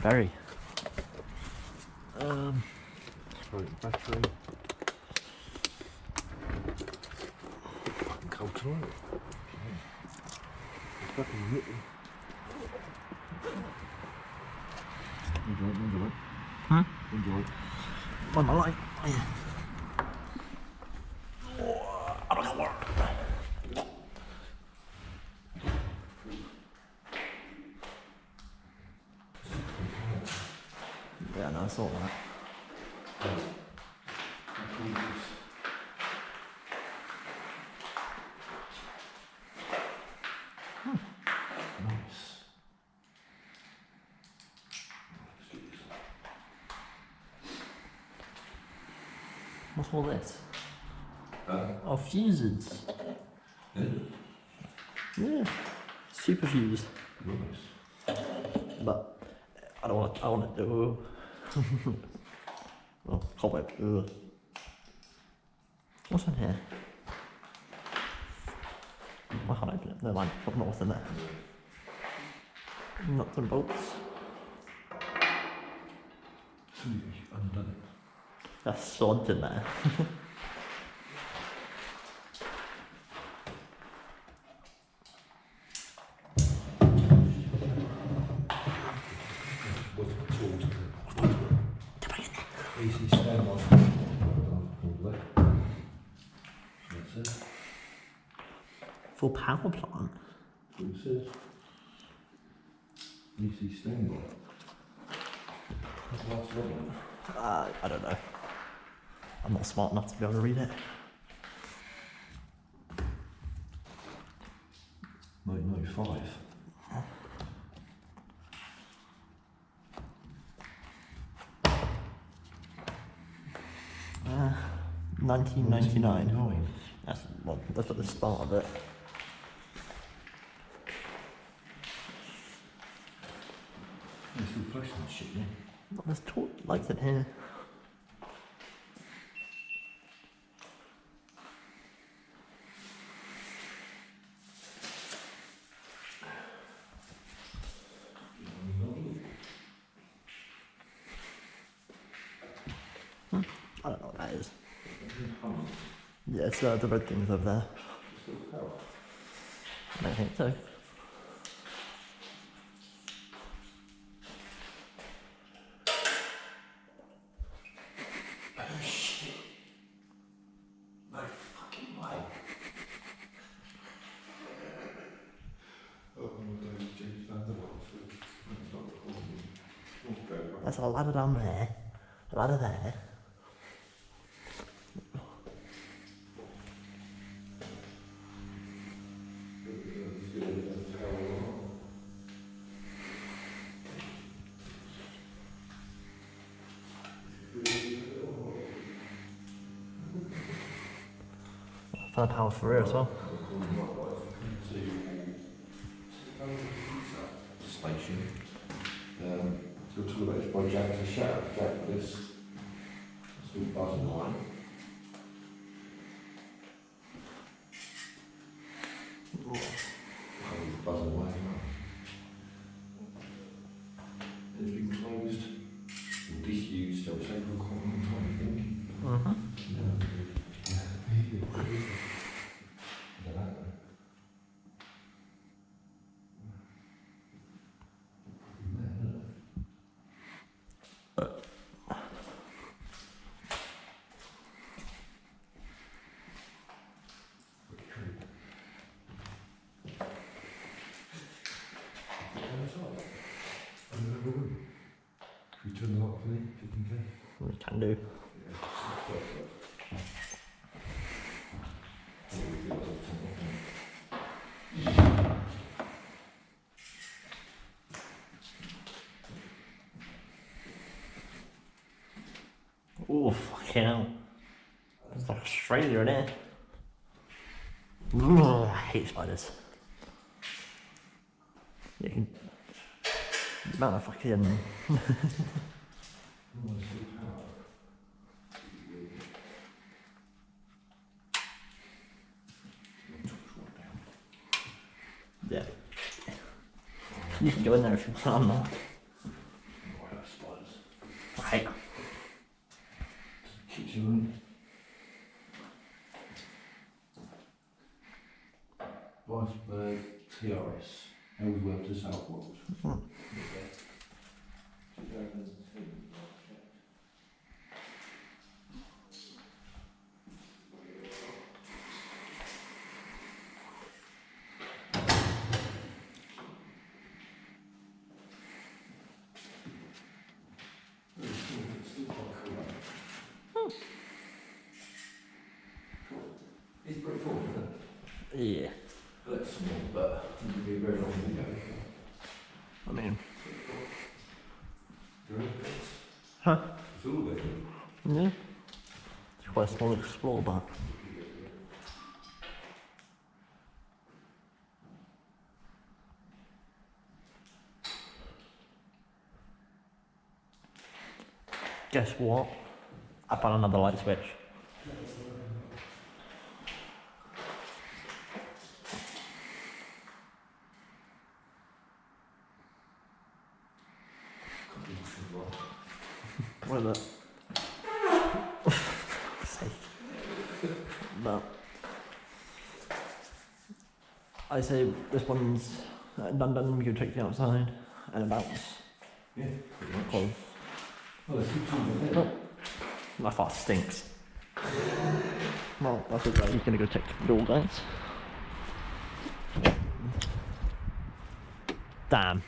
Very. Battery. Fucking cold tonight. It's fucking written. Enjoy it. Huh? Enjoy it. On my light. Yeah, no, I saw that. Nice. What's all this? Oh, fuses. Yeah, super fuse. Nice. But I want to do. Well, cobweb. Ugh. What's in here? I can't open it. Never mind. Not what's in there. Nuts and bolts. Undone it. That's sods in there. Easy stand on. That's it. For power plant. What it says. Easy stand on. What's the last one? I don't know. I'm not smart enough to be able to read it. 1995. 1999. That's at the start of it. There's still flashing and shit, yeah. There's torch lights in here. I don't know what that is. Yeah, it's the red things over there. I don't think so. Oh shit. No fucking way. There's a ladder down there. A ladder there. Found power for rear as well. Station. So we're talking about this by Jack to shout. Jack this. Still buzzing away. Buzzing away. It's been closed or disused, shall we say, for quite a long time, I think. Can we turn the light for me, if you can? We can do. Oh, fucking hell. It's like Australia in here. Ugh, I hate spiders. You can... The amount of fucking... Yeah. You can go in there if you want. I'm not. Oh, I have spiders. I hate them. Keeps you in. Weisberg TRS. Ellsworth to Southwold. Hmm. Okay. 2002. It's still quite cool. Cool. It's pretty cool, isn't it? Yeah. That's small, but it would be a very long video. I mean, Huh? huh? It's all there. Yeah. It's quite a small explore, but. Guess what? I found another light switch. What is it? No. I say this one's done, we can take the outside and a bounce. Yeah, pretty much. Close. Well, there's two tools there. My fart stinks. Well, that's okay. He's gonna go check the door, guys. Damn.